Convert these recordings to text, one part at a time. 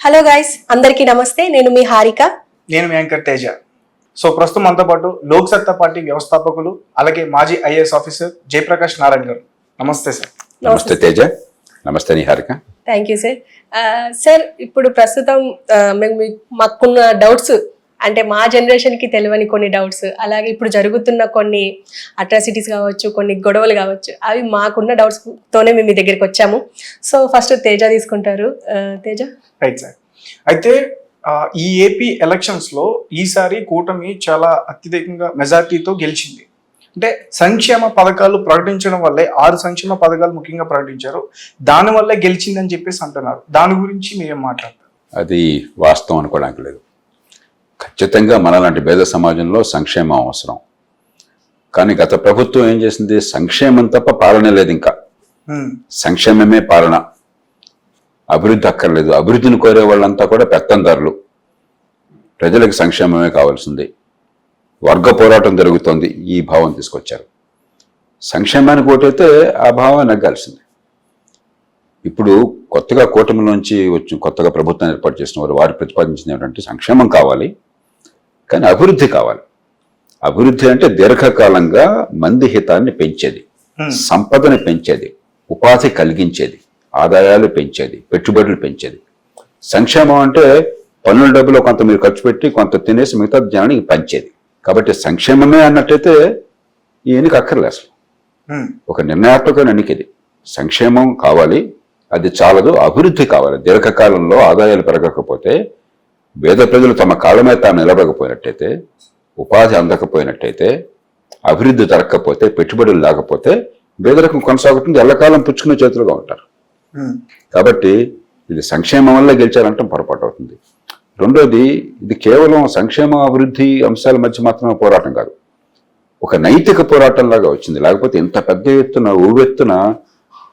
Hello guys, అందరికీ నమస్తే. నేను మీ హారిక. నేను మీ యాంకర్ తేజ. సో ప్రస్తుతం మనతో పాటు లోక్ సత్తా పార్టీ వ్యవస్థాపకులు అలాగే మాజీ ఐఏఎస్ ఆఫీసర్ జయప్రకాష్ నారాయణ గారు. నమస్తే సార్. నమస్తే తేజ. నమస్తే Harika. Thank you sir. Sir, ఇప్పుడు ప్రస్తుతం మాకున్న డౌట్స్, అంటే మా జనరేషన్ కి తెలియని కొన్ని డౌట్స్, అలాగే ఇప్పుడు జరుగుతున్న కొన్ని అట్రాసిటీస్ కావచ్చు, కొన్ని గొడవలు కావచ్చు, అవి మాకున్న డౌట్స్ తోనే మేము మీ దగ్గరికి వచ్చాము. సో ఫస్ట్ తేజ తీసుకుంటారు. తేజ. Right sir. అయితే ఈ ఏపీ ఎలక్షన్స్ లో ఈసారి కూటమి చాలా అత్యధికంగా మెజార్టీతో గెలిచింది. అంటే సంక్షేమ పథకాలు ప్రకటించడం వల్లే 6 సంక్షేమ పథకాలు ముఖ్యంగా ప్రకటించారు, దానివల్లే గెలిచిందని చెప్పేసి అంటున్నారు. దాని గురించి మీరేం మాట్లాడతారు? అది వాస్తవం అనుకోవడానికి లేదు. ఖచ్చితంగా మనలాంటి పేద సమాజంలో సంక్షేమం అవసరం. కానీ గత ప్రభుత్వం ఏం చేసింది? సంక్షేమం తప్ప పాలన లేదు. ఇంకా సంక్షేమమే పాలన, అభివృద్ధి అక్కర్లేదు. అభివృద్ధిని కోరే వాళ్ళంతా కూడా పెత్తందారులు. ప్రజలకు సంక్షేమమే కావాల్సింది. వర్గ పోరాటం జరుగుతోంది, ఈ భావం తీసుకొచ్చారు. సంక్షేమానికి ఓటైతే ఆ భావం నగ్గాల్సింది. ఇప్పుడు కొత్తగా కూటమిలోంచి వచ్చి కొత్తగా ప్రభుత్వం ఏర్పాటు చేసిన వారు ప్రతిపాదించింది ఏమిటంటే సంక్షేమం కావాలి, కానీ అభివృద్ధి కావాలి. అభివృద్ధి అంటే దీర్ఘకాలంగా మంది హితాన్ని పెంచేది, సంపదను పెంచేది, ఉపాధి కలిగించేది, ఆదాయాలు పెంచేది, పెట్టుబడులు పెంచేది. సంక్షేమం అంటే పన్నుల డబ్బులో కొంత మీరు ఖర్చు పెట్టి కొంత తినేసి మిగతా జనానికి పంచేది. కాబట్టి సంక్షేమమే అన్నట్టయితే ఈ ఎన్నిక అక్కర్లే. అసలు ఒక నిర్ణయాత్మకమైన ఎన్నికది. సంక్షేమం కావాలి, అది చాలదు, అభివృద్ధి కావాలి. దీర్ఘకాలంలో ఆదాయాలు పెరగకపోతే, పేద ప్రజలు తమ కాళ్ళ మీద తాను నిలబడకపోయినట్టయితే, ఉపాధి అందకపోయినట్టయితే, అభివృద్ధి జరగకపోతే, పెట్టుబడులు లేకపోతే పేదరికం కొనసాగుతుంది. ఎల్లకాలం పుచ్చుకునే చేతులుగా ఉంటారు. కాబట్టి ఇది సంక్షేమం వల్ల గెలిచారంటే పొరపాటు అవుతుంది. రెండోది, ఇది కేవలం సంక్షేమ అభివృద్ధి అంశాల మధ్య మాత్రమే పోరాటం కాదు, ఒక నైతిక పోరాటంలాగా వచ్చింది. లేకపోతే ఇంత పెద్ద ఎత్తున ఊవెత్తున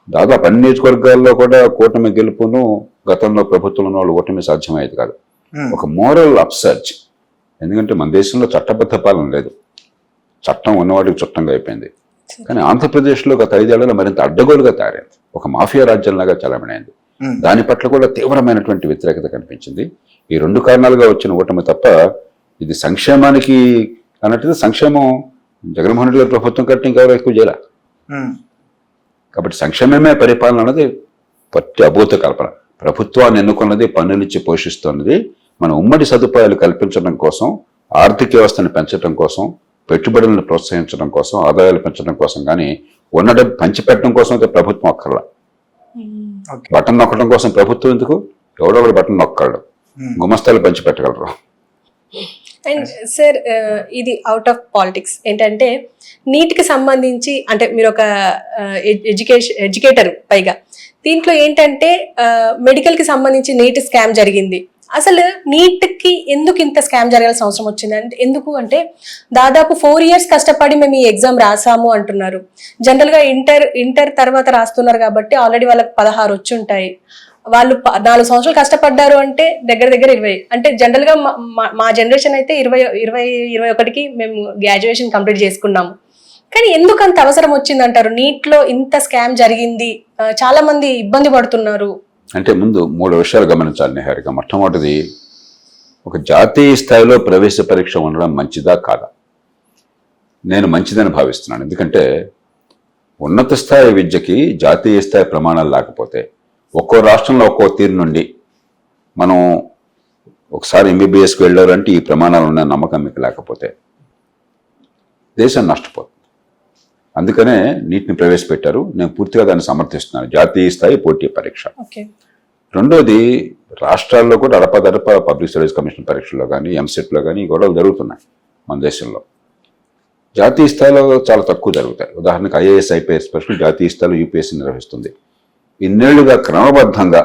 దాదాపు అన్ని నియోజకవర్గాల్లో కూడా కూటమి గెలుపును గతంలో ప్రభుత్వంలో వాళ్ళు ఓటమి సాధ్యమయ్యేది కాదు. ఒక మోరల్ అప్సర్జ్. ఎందుకంటే మన దేశంలో చట్టబద్ధ పాలన లేదు, చట్టం ఉన్నవాడికి చుట్టంగా అయిపోయింది. కానీ ఆంధ్రప్రదేశ్లో గత 5 ఏళ్లలో మరింత అడ్డగోలుగా తయారైంది, ఒక మాఫియా రాజ్యంలాగా చలామణైంది. దాని పట్ల కూడా తీవ్రమైనటువంటి వ్యతిరేకత కనిపించింది. ఈ 2 కారణాలుగా వచ్చిన ఓటమి తప్ప ఇది సంక్షేమానికి అన్నట్టు సంక్షేమం జగన్మోహన్ రెడ్డి గారి ప్రభుత్వం కంటే ఇంకెవరో ఎక్కువ చేయాల. కాబట్టి సంక్షేమమే పరిపాలన అన్నది పట్టి అభూత కల్పన. ప్రభుత్వాన్ని ఎన్నుకున్నది, పన్నులిచ్చి పోషిస్తున్నది మన ఉమ్మడి సదుపాయాలు కల్పించడం కోసం, ఆర్థిక వ్యవస్థను పెంచడం కోసం, పెట్టుబడులను ప్రోత్సహించడం కోసం, ఆదాయాలు పెంచడం కోసం. కానీ ఉన్న డబ్బు పంచిపెట్టడం కోసం అయితే ప్రభుత్వం అక్కర్లా. బటన్ నొక్కడం కోసం ప్రభుత్వం ఎందుకు? ఎవడో ఒకటి బటన్ నొక్కడు, గుమస్తాలు పంచిపెట్టగలరు. అండ్ సార్, ఇది అవుట్ ఆఫ్ పాలిటిక్స్. ఏంటంటే నీట్కి సంబంధించి, అంటే మీరు ఒక ఎడ్యుకేటర్ పైగా, దీంట్లో ఏంటంటే మెడికల్కి సంబంధించి నీట్ స్కామ్ జరిగింది. అసలు నీట్కి ఎందుకు ఇంత స్కామ్ జరగాల్సిన అవసరం వచ్చింది? అంటే ఎందుకు అంటే దాదాపు 4 years కష్టపడి మేము ఈ ఎగ్జామ్ రాసాము అంటున్నారు. జనరల్గా ఇంటర్ తర్వాత రాస్తున్నారు కాబట్టి ఆల్రెడీ వాళ్ళకి 16 వచ్చి ఉంటాయి. వాళ్ళు 4 సంవత్సరాలు కష్టపడ్డారు అంటే దగ్గర 20. అంటే జనరల్ గా మా జనరేషన్ అయితే 21కి మేము గ్రాడ్యుయేషన్ కంప్లీట్ చేసుకున్నాము. కానీ ఎందుకు అంత అవసరం వచ్చింది అంటారు? నీట్ లో ఇంత స్కామ్ జరిగింది, చాలా మంది ఇబ్బంది పడుతున్నారు. అంటే ముందు 3 విషయాలు గమనించాలి నిహారిక. మొట్టమొదటిది, ఒక జాతీయ స్థాయిలో ప్రవేశ పరీక్ష ఉండడం మంచిదా కాదా? నేను మంచిదని భావిస్తున్నాను. ఎందుకంటే ఉన్నత స్థాయి విద్యకి జాతీయ స్థాయి ప్రమాణాలు లేకపోతే, ఒక్కో రాష్ట్రంలో ఒక్కో తీరు నుండి మనం ఒకసారి ఎంబీబీఎస్కి వెళ్ళారంటే ఈ ప్రమాణాలు ఉన్న నమ్మకం మీకు లేకపోతే దేశం నష్టపోతుంది. అందుకనే నీటిని ప్రవేశపెట్టారు. నేను పూర్తిగా దాన్ని సమర్థిస్తున్నాను. జాతీయ స్థాయి పోటీ పరీక్ష. రెండోది, రాష్ట్రాల్లో కూడా అడపదడప పబ్లిక్ సర్వీస్ కమిషన్ పరీక్షల్లో కానీ, ఎంసెట్లో కానీ గొడవలు జరుగుతున్నాయి మన దేశంలో. జాతీయ స్థాయిలో చాలా తక్కువ జరుగుతాయి. ఉదాహరణకు ఐఏఎస్, ఐపీఎస్ పరీక్షలు జాతీయ స్థాయిలో యూపీఎస్సీ నిర్వహిస్తుంది. ఇన్నేళ్లుగా క్రమబద్ధంగా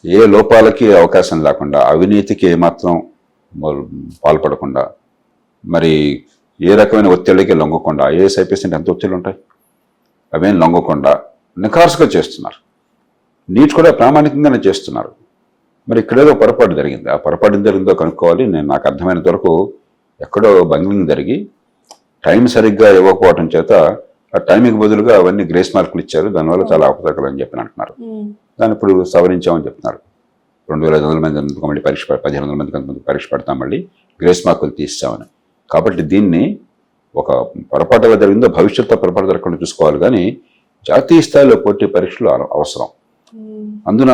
ఏ లోపాలకి అవకాశం లేకుండా, అవినీతికి ఏమాత్రం పాల్పడకుండా, మరి ఏ రకమైన ఒత్తిడికి లొంగకుండా, ఐఏఎస్ ఐపీఎస్ అంటే ఎంత ఒత్తిళ్ళు ఉంటాయి, అవేం లొంగకుండా నిఖార్సుగా చేస్తున్నారు. నీట్ కూడా ప్రామాణికంగానే చేస్తున్నారు. మరి ఇక్కడేదో పొరపాటు జరిగింది. ఆ పొరపాటు జరిగిందో కనుక్కోవాలి. నాకు అర్థమైనంత వరకు ఎక్కడో బంగ్లింగ్ జరిగి టైం సరిగ్గా ఇవ్వకపోవటం చేత ఆ టైంకి బదులుగా అవన్నీ గ్రేస్ మార్కులు ఇచ్చారు, దానివల్ల చాలా అవకతవకలు అని చెప్పి అంటున్నారు. దాన్ని ఇప్పుడు సవరించామని చెప్తున్నారు. 2500 మంది మళ్ళీ పరీక్ష 1500 మందికి అంతమంది పరీక్ష పెడతాం, మళ్ళీ గ్రేస్ మార్కులు తీస్తామని. కాబట్టి దీన్ని ఒక పొరపాటు ఎలా జరిగిందో భవిష్యత్తులో పొరపాటు జరగకుండా చూసుకోవాలి, కానీ జాతీయ స్థాయిలో పోటీ పరీక్షలు అవసరం. అందున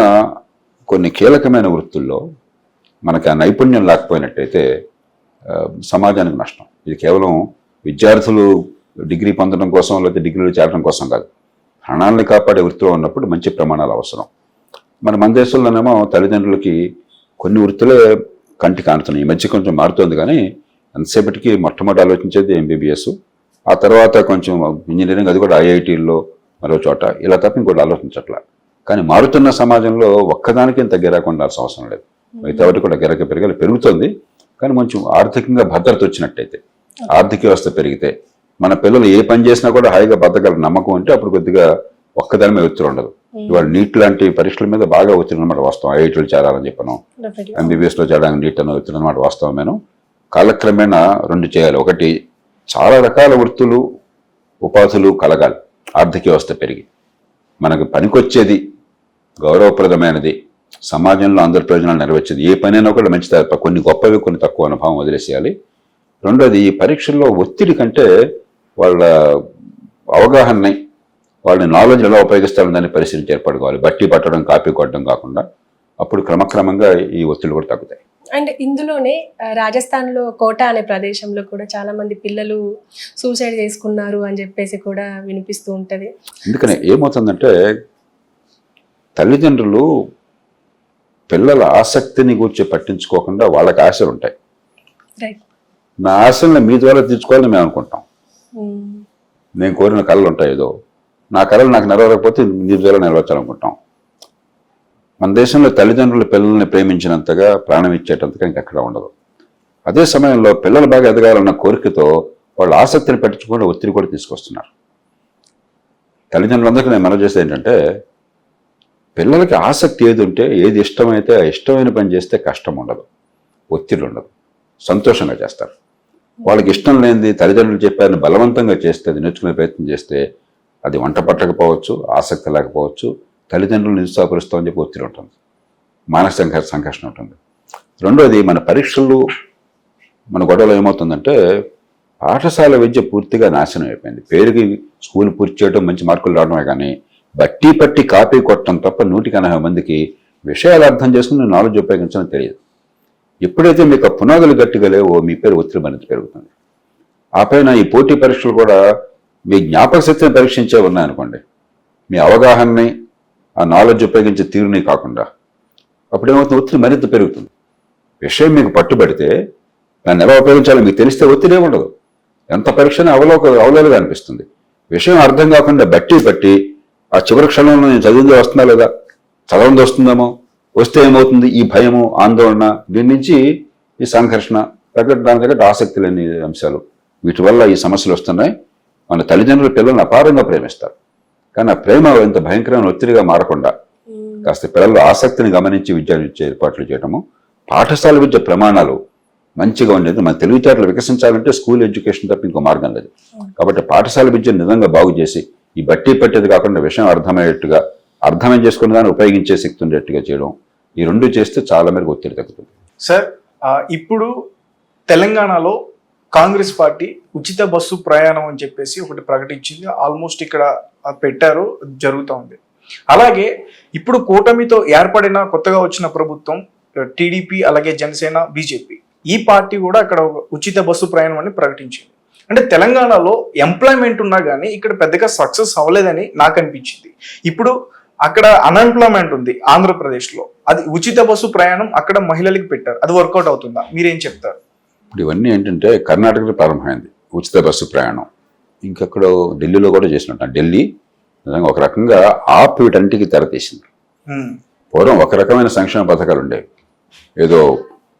కొన్ని కీలకమైన వృత్తుల్లో మనకి ఆ నైపుణ్యం లేకపోయినట్టయితే సమాజానికి నష్టం. ఇది కేవలం విద్యార్థులు డిగ్రీ పొందడం కోసం లేకపోతే డిగ్రీలు చేరడం కోసం కాదు, ప్రాణాలని కాపాడే వృత్తిలో ఉన్నప్పుడు మంచి ప్రమాణాలు అవసరం. మన దేశంలోనేమో తల్లిదండ్రులకి కొన్ని వృత్తులే కంటి కానుతున్నాయి. ఈ మధ్య కొంచెం మారుతోంది, కానీ ఎంతసేపటికి మొట్టమొదటి ఆలోచించేది ఎంబీబీఎస్, ఆ తర్వాత కొంచెం ఇంజనీరింగ్, అది కూడా ఐఐటీల్లో మరో చోట, ఇలా తప్ప ఇంకోటి ఆలోచించట్లా. కానీ మారుతున్న సమాజంలో ఒక్కదానికి ఇంత గిరాక ఉండాల్సిన అవసరం లేదు. మిగతా వాటి కూడా గిరాక పెరుగుతుంది, కానీ కొంచెం ఆర్థికంగా భద్రత వచ్చినట్టయితే, ఆర్థిక వ్యవస్థ పెరిగితే, మన పిల్లలు ఏ పని చేసినా కూడా హాయిగా బతకగల నమ్మకం ఉంటే అప్పుడు కొద్దిగా ఒక్కదాని మీద ఒత్తిడి ఉండదు. ఇవాళ నీట్ లాంటి పరీక్షల మీద బాగా ఒత్తిడి అనమాట వాస్తవం. ఐఐటీలు చేరాలని చెప్పను, ఎంబీబీఎస్లో చేరడానికి నీట్ అన్న ఒత్తిడి అనమాట వాస్తవమేను. కాలక్రమేణా రెండు చేయాలి. ఒకటి, చాలా రకాల వృత్తులు ఉపాధులు కలగాలి, ఆర్థిక వ్యవస్థ పెరిగి మనకు పనికొచ్చేది, గౌరవప్రదమైనది, సమాజంలో అందరి ప్రయోజనాలు నెరవేర్చేది ఏ పనైనా కూడా మంచిది. కొన్ని గొప్పవి కొన్ని తక్కువ అనుభవం వదిలేసేయాలి. రెండోది, ఈ పరీక్షల్లో ఒత్తిడి కంటే వాళ్ళ అవగాహనని, వాళ్ళని నాలెడ్జ్ ఎలా ఉపయోగిస్తారని దాన్ని పరిశీలించి ఏర్పడుకోవాలి. బట్టి పట్టడం, కాపీ కొట్టడం కాకుండా. అప్పుడు క్రమక్రమంగా ఈ ఒత్తిడి కూడా తగ్గుతాయి. అండ్ ఇందులోనే రాజస్థాన్లో కోటా అనే ప్రదేశంలో కూడా చాలా మంది పిల్లలు సూసైడ్ చేసుకున్నారు అని చెప్పేసి కూడా వినిపిస్తూ ఉంటది. అందుకనే ఏమవుతుందంటే, తల్లిదండ్రులు పిల్లల ఆసక్తిని గురించి పట్టించుకోకుండా వాళ్ళకి ఆశలు ఉంటాయి. నా ఆశల్ని మీ ద్వారా తీర్చుకోవాలని మేము అనుకుంటాం. నేను కోరిన కళలు ఉంటాయి, ఏదో నా కళలు నాకు నెరవేరకపోతే మీ ద్వారా నెరవేర్చాలనుకుంటాం. మన దేశంలో తల్లిదండ్రులు పిల్లల్ని ప్రేమించినంతగా, ప్రాణం ఇచ్చేటంతగా ఇంకెక్కడ ఉండదు. అదే సమయంలో పిల్లలు బాగా ఎదగాలన్న కోరికతో వాళ్ళ ఆసక్తిని పట్టించుకుంటే ఒత్తిడి కూడా తీసుకొస్తున్నారు. తల్లిదండ్రులందరికీ నేను మనవి చేసేది ఏంటంటే, పిల్లలకి ఆసక్తి ఏది ఉంటే, ఏది ఇష్టమైతే ఆ ఇష్టమైన పని చేస్తే కష్టం ఉండదు, ఒత్తిడి ఉండదు, సంతోషంగా చేస్తారు. వాళ్ళకి ఇష్టం లేనిది తల్లిదండ్రులు చెప్పారని బలవంతంగా చేస్తే, అది నేర్చుకునే ప్రయత్నం చేస్తే, అది వంట పట్టకపోవచ్చు, ఆసక్తి లేకపోవచ్చు, తల్లిదండ్రులు నిరుత్సాహపరుస్తామని చెప్పి ఒత్తిడి ఉంటుంది, మానసిక సంఘర్షణ ఉంటుంది. రెండోది, మన పరీక్షలు, మన గొడవలో ఏమవుతుందంటే, పాఠశాల విద్య పూర్తిగా నాశనం అయిపోయింది. పేరుకి స్కూల్ పూర్తి చేయడం, మంచి మార్కులు రావడమే, కానీ బట్టి పట్టి కాపీ కొట్టడం తప్ప 180 మందికి విషయాలు అర్థం చేసుకుని నాలెడ్జ్ ఉపయోగించడం తెలియదు. ఎప్పుడైతే మీకు పునాదులు గట్టిగా లేవో మీ పేరు ఒత్తిడి మరింత పెరుగుతుంది. ఆ పైన ఈ పోటీ పరీక్షలు కూడా మీ జ్ఞాపక శక్తిని పరీక్షించే ఉన్నాయనుకోండి, మీ అవగాహనని, ఆ నాలెడ్జ్ ఉపయోగించే తీరుని కాకుండా, అప్పుడేమవుతుంది, ఒత్తిడి మరింత పెరుగుతుంది. విషయం మీకు పట్టుబడితే దాన్ని ఎలా ఉపయోగించాలో మీకు తెలిస్తే ఒత్తిడి ఉండదు. ఎంత పరీక్షని అవలోలుగా అనిపిస్తుంది. విషయం అర్థం కాకుండా బట్టి ఆ చివరి క్షణంలో నేను చదివింది వస్తుందా లేదా, చదవంది వస్తుందేమో, వస్తే ఏమవుతుంది, ఈ భయము, ఆందోళన, దీని నుంచి ఈ సంఘర్షణ, దాని దగ్గర ఆసక్తి లేని అంశాలు, వీటి వల్ల ఈ సమస్యలు వస్తున్నాయి. మన తల్లిదండ్రులు పిల్లల్ని అపారంగా ప్రేమిస్తారు, కానీ ఆ ప్రేమ ఇంత భయంకరమైన ఒత్తిడిగా మారకుండా కాస్త పిల్లల ఆసక్తిని గమనించి విద్య ఏర్పాట్లు చేయడము, పాఠశాల విద్య ప్రమాణాలు మంచిగా ఉండేది. మన తెలివితేటలు వికసించాలంటే స్కూల్ ఎడ్యుకేషన్ తప్ప ఇంకో మార్గం లేదు. కాబట్టి పాఠశాల విద్యను నిజంగా బాగు చేసి, ఈ బట్టి పట్టేది కాకుండా విషయం అర్థమయ్యేట్టుగా, అర్థం చేసుకున్న దాన్ని ఉపయోగించే శక్తి ఉండేట్టుగా చేయడం, ఈ రెండు చేస్తే చాలా మేరకు ఒత్తిడి తగ్గుతుంది. సార్, ఇప్పుడు తెలంగాణలో కాంగ్రెస్ పార్టీ ఉచిత బస్సు ప్రయాణం అని చెప్పేసి ఒకటి ప్రకటించింది. ఆల్మోస్ట్ ఇక్కడ పెట్టారు, జరుగుతూ ఉంది. అలాగే ఇప్పుడు కూటమితో ఏర్పడిన కొత్తగా వచ్చిన ప్రభుత్వం టీడీపీ, అలాగే జనసేన, బీజేపీ, ఈ పార్టీ కూడా అక్కడ ఉచిత బస్సు ప్రయాణం అని ప్రకటించింది. అంటే తెలంగాణలో ఎంప్లాయ్మెంట్ ఉన్నా కానీ ఇక్కడ పెద్దగా సక్సెస్ అవ్వలేదని నాకు అనిపించింది. ఇప్పుడు అక్కడ అన్ఎంప్లాయ్మెంట్ ఉంది ఆంధ్రప్రదేశ్లో, అది ఉచిత బస్సు ప్రయాణం అక్కడ మహిళలకు పెట్టారు, అది వర్కౌట్ అవుతుందా, మీరేం చెప్తారు? ఇప్పుడు ఇవన్నీ ఏంటంటే కర్ణాటకలో ప్రారంభమైంది ఉచిత బస్సు ప్రయాణం, ఇంకెక్కడ ఢిల్లీలో కూడా చేసినట్టు. ఢిల్లీ నిజంగా ఒక రకంగా ఆప్ వీటన్నిటికీ తెరతీసింది. పూర్వం ఒక రకమైన సంక్షేమ పథకాలు ఉండేవి, ఏదో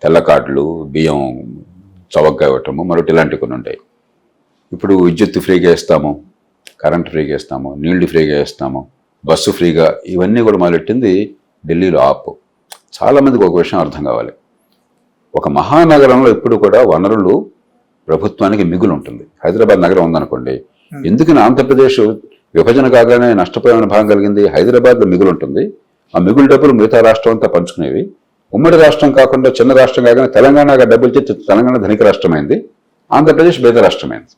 తెల్ల కార్డులు, బియ్యం చవకగా ఇవ్వటము, మరొకటి ఇలాంటివి కొన్ని ఉంటాయి. ఇప్పుడు విద్యుత్ ఫ్రీగా ఇస్తాము, కరెంట్ ఫ్రీగా ఇస్తాము, నీళ్లు ఫ్రీగా ఇస్తాము, బస్సు ఫ్రీగా, ఇవన్నీ కూడా మొదలెట్టింది ఢిల్లీలో ఆప్. చాలామందికి ఒక విషయం అర్థం కావాలి, ఒక మహానగరంలో ఇప్పుడు కూడా వనరులు ప్రభుత్వానికి మిగులు ఉంటుంది. హైదరాబాద్ నగరం ఉందనుకోండి, ఎందుకని ఆంధ్రప్రదేశ్ విభజన కాగానే నష్టపోయిన భాగం కలిగింది, హైదరాబాద్లో మిగులు ఉంటుంది. ఆ మిగులు డబ్బులు మిగతా రాష్ట్రం అంతా పంచుకునేవి. ఉమ్మడి రాష్ట్రం కాకుండా చిన్న రాష్ట్రం కాకుండా తెలంగాణగా డబ్బులు చేస్తే తెలంగాణ ధనిక రాష్ట్రమైంది, ఆంధ్రప్రదేశ్ పేద రాష్ట్రమైంది.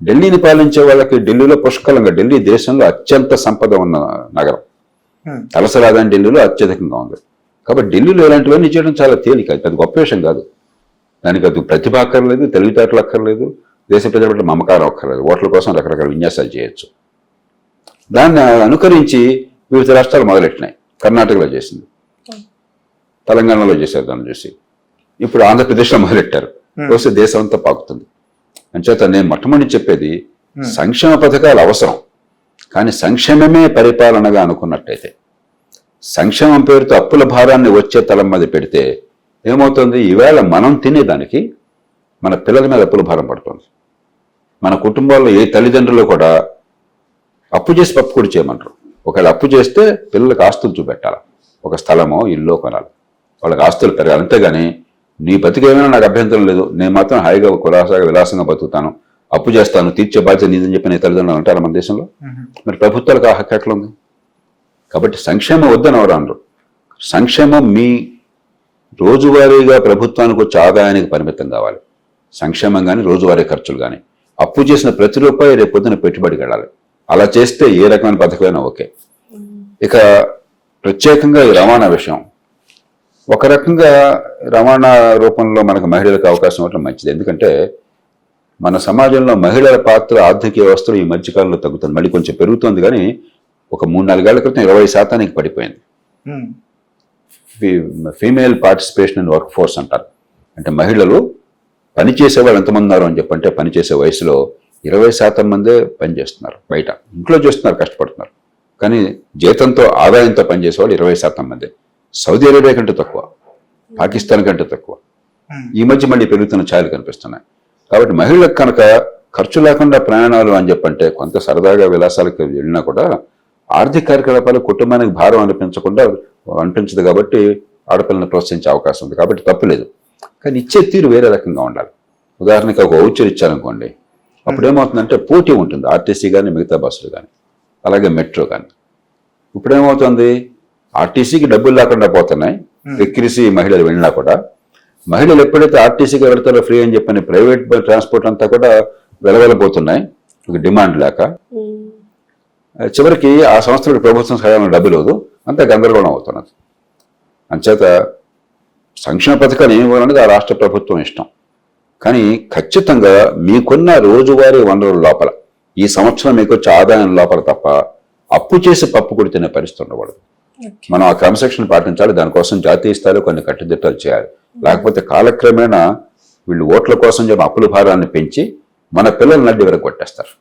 ఢిల్లీని పాలించే వాళ్ళకి ఢిల్లీలో పుష్కలంగా, ఢిల్లీ దేశంలో అత్యంత సంపద ఉన్న నగరం, తలసరి ఆదాయం ఢిల్లీలో అత్యధికంగా ఉంది. కాబట్టి ఢిల్లీలో ఇలాంటివన్నీ చేయడం చాలా తేలిక, అది గొప్ప విషయం కాదు. దానికి అది ప్రతిభ అక్కర్లేదు, తెలివితేటలు అక్కర్లేదు, దేశ ప్రజల పట్ల మమకారం అక్కర్లేదు, ఓట్ల కోసం రకరకాల విన్యాసాలు చేయొచ్చు. దాన్ని అనుకరించి వివిధ రాష్ట్రాలు మొదలెట్టినాయి. కర్ణాటకలో చేసింది, తెలంగాణలో చేశారు, దాన్ని చూసి ఇప్పుడు ఆంధ్రప్రదేశ్లో మొదలెట్టారు. వస్తే దేశం అంతా పాకుతుంది. అంచేత నేను మొట్టమొదటి చెప్పేది సంక్షేమ పథకాలు అవసరం, కానీ సంక్షేమమే పరిపాలనగా అనుకున్నట్టయితే, సంక్షేమం పేరుతో అప్పుల భారాన్ని వచ్చే తలం మీద పెడితే ఏమవుతుంది, ఈవేళ మనం తినేదానికి మన పిల్లల మీద అప్పుల భారం పడుతుంది. మన కుటుంబాల్లో ఏ తల్లిదండ్రులు కూడా అప్పు చేసి పప్పు కూడా చేయమంటారు. ఒకవేళ అప్పు చేస్తే పిల్లలకు ఆస్తులు చూపెట్టాలి, ఒక స్థలమో ఇల్లు కొనాలి, వాళ్ళకి ఆస్తులు పెరగాలి. అంతేగాని నీ బతికేమైనా నాకు అభ్యంతరం లేదు, నేను మాత్రం హాయిగా కులాసాగా విలాసంగా బతుకుతాను, అప్పు చేస్తాను, తీర్చే బాధ్యత నీదని చెప్పి నీ తల్లిదండ్రులు అంటారు మన దేశంలో. మరి ప్రభుత్వాలకు ఆ హక్కు ఎట్లా ఉంది? కాబట్టి సంక్షేమం వద్దని ఎవరు అనరు. సంక్షేమం మీ రోజువారీగా ప్రభుత్వానికి వచ్చే ఆదాయానికి పరిమితం కావాలి. సంక్షేమం కానీ రోజువారీ ఖర్చులు కానీ, అప్పు చేసిన ప్రతి రూపాయి రేపు పొద్దున పెట్టుబడికి వెళ్ళాలి. అలా చేస్తే ఏ రకమైన పథకమైనా ఓకే. ఇక ప్రత్యేకంగా ఈ రవాణా విషయం, ఒక రకంగా రవాణా రూపంలో మనకు మహిళలకు అవకాశం ఇవ్వడం మంచిది. ఎందుకంటే మన సమాజంలో మహిళల పాత్ర ఆర్థిక వ్యవస్థలో ఈ మధ్యకాలంలో తగ్గుతుంది, మళ్ళీ కొంచెం పెరుగుతుంది, కానీ ఒక 3-4 ఏళ్ల క్రితం 20% పడిపోయింది. Female participation in work force అంటారు. అంటే మహిళలు పనిచేసే వాళ్ళు ఎంతమంది ఉన్నారు అని చెప్పంటే, పనిచేసే వయసులో 20% మందే పనిచేస్తున్నారు. బయట ఇంట్లో చేస్తున్నారు, కష్టపడుతున్నారు, కానీ జీతంతో ఆదాయంతో పనిచేసే వాళ్ళు 20% మందే. సౌదీ అరేబియా కంటే తక్కువ, పాకిస్తాన్ కంటే తక్కువ. ఈ మధ్య మళ్ళీ పెరుగుతున్న ఛాయలు కనిపిస్తున్నాయి. కాబట్టి మహిళలకు కనుక ఖర్చు లేకుండా ప్రయాణాలు అని చెప్పంటే, కొంత సరదాగా విలాసాలకు వెళ్ళినా కూడా ఆర్థిక కార్యకలాపాలు కుటుంబానికి భారం అనిపించదు. కాబట్టి ఆడపిల్లని ప్రోత్సహించే అవకాశం ఉంది. కాబట్టి తప్పులేదు, కానీ ఇచ్చే తీరు వేరే రకంగా ఉండాలి. ఉదాహరణకి ఒక వౌచర్ ఇచ్చారనుకోండి, అప్పుడు ఏమవుతుందంటే పోటీ ఉంటుంది, ఆర్టీసీ కానీ మిగతా బస్సులు కానీ, అలాగే మెట్రో కానీ. ఇప్పుడు ఏమవుతుంది, ఆర్టీసీకి డబ్బులు లేకుండా పోతున్నాయి, ఎక్కిరిసి మహిళలు వెళ్ళినా కూడా, మహిళలు ఎప్పుడైతే ఆర్టీసీకి వెళ్తారో ఫ్రీ అని చెప్పని ప్రైవేట్ ట్రాన్స్పోర్ట్ అంతా కూడా వెలవెలబోతున్నాయి, ఒక డిమాండ్ లేక. చివరికి ఆ సంస్థలకు ప్రభుత్వం సహాయం డబ్బులు లేదు, అంతా గందరగోళం అవుతున్నది. అంచేత సంక్షేమ పథకాలు ఏమి ఇవ్వాలనేది ఆ రాష్ట్ర ప్రభుత్వం ఇష్టం. కానీ ఖచ్చితంగా మీకున్న రోజువారీ వనరుల లోపల, ఈ సంవత్సరం మీకు వచ్చే ఆదాయం లోపల తప్ప అప్పు చేసి పప్పు కూడా తినే పరిస్థితి ఉండకూడదు. మనం ఆ క్రమశిక్షణ పాటించాలి. దానికోసం జాతీయ స్థాయిలో కొన్ని కట్టుదిట్టాలు చేయాలి. లేకపోతే కాలక్రమేణా వీళ్ళు ఓట్ల కోసం చెప్పి అప్పుల భారాన్ని పెంచి మన పిల్లల నడ్డి వరకు కొట్టేస్తారు.